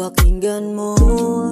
pakinggan mo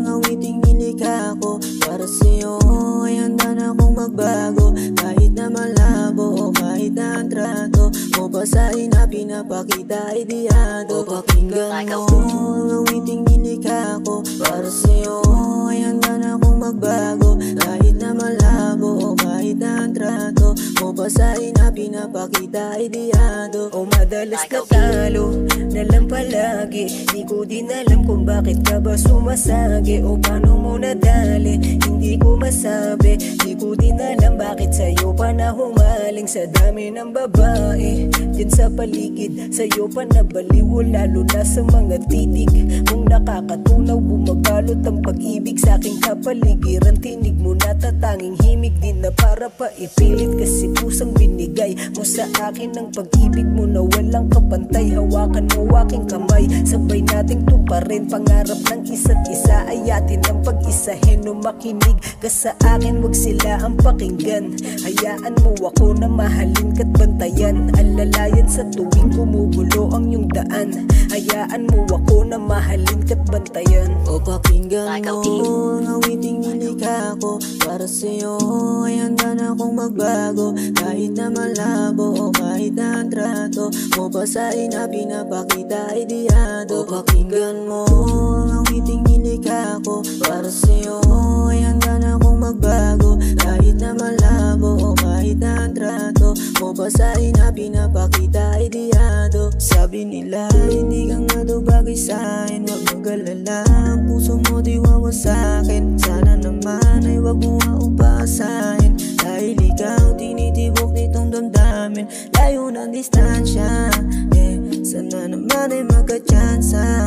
ang awiting nilikha ko. Para sa'yo ay handa na akong magbago. Kahit na malabo o kahit na ang trato mo basahin na pinapakita ay diyado. Pakinggan mo ang awiting nilikha ko. Para sa'yo ay handa na akong magbago. Kahit na malabo o kahit na ang trato mo basahin na pinapakita ay diyado. O madalas natalo na lang palagi. Di ko din alam kung bakit ka ba sumasagi o paano mo nadali. Hindi ko masabi. Di ko din alam bakit sa'yo pa na humaling. Sa dami ng babae dyan sa paligid, sa'yo pa nabaliw, lalo na sa mga titig mong nakakatunaw. Bumabalot ang pag-ibig sa aking kapaligiran. Tinig mo na tatanging himig din na para pa ipilit. Kasi pusang binigay mo sa akin ang pag-ibig mo na walang kapantay. Hawakan mo aking kamay, sabay nating tuparin pangarap ng isa't isa. Ay atin ang pag-isahin o makinig ka sa akin, wag sila ang pakinggan. Hayaan mo ako na mahalin ka't bantayan. Alalayan sa tuwing kumugulo ang iyong daan. Hayaan mo ako na mahalin ka't bantayan. O pakinggan mo ang awiting nilikha ko. Para sa'yo ay handa na akong magbago. Kahit na malabo o kahit na ang trato mo basahin na pinapakita ay diyado. O pakinggan mo ang awiting nilikha ko. Para sa'yo ay handa na akong magbago. Kahit na malabo o kahit na ang trato mo basahin na pinapakita ay diyado. Sabi nila hindi ka nga daw bagay sa'kin. Huwag mag-alala, ang puso mo di wawasakin. Sana naman ay huwag mo maupasahin. Dahil ikaw tinitibok nitong damdamin. Layo ng distansya, sana naman ay magka-tsansa.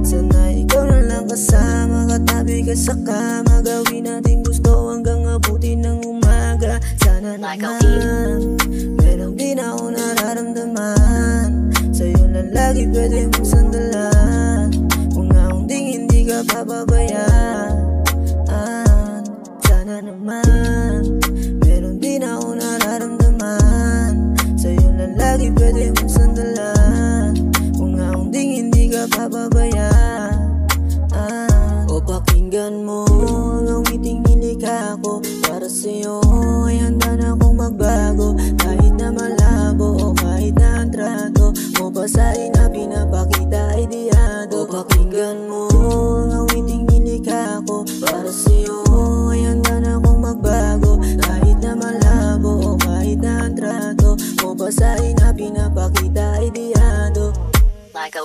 Sana ikaw na lang kasama, katabi ka sa kama. Gawin natin gusto hanggang abutin ng umaga. Sana naman meron din ako nararamdaman. Sa'yo lang lagi pwede mong sandalan. Kung akong ding hindi ka pababayaan. Sana naman meron din ako nararamdaman. Sa'yo lang lagi pwede mong sandalan. Kung akong ding hindi ka pababayaan. O pakinggan mo ang awiting nilikha ko. Para sa'yo ay handa na akong magbago. Kahit na malabo o kahit na ang trato mo basahin na pinapakita ay diyado. O pakinggan mo ang awiting nilikha ko. Para sa'yo ay handa na akong magbago. Kahit na malabo o kahit na ang trato mo basahin na pinapakita ay diyado. Like a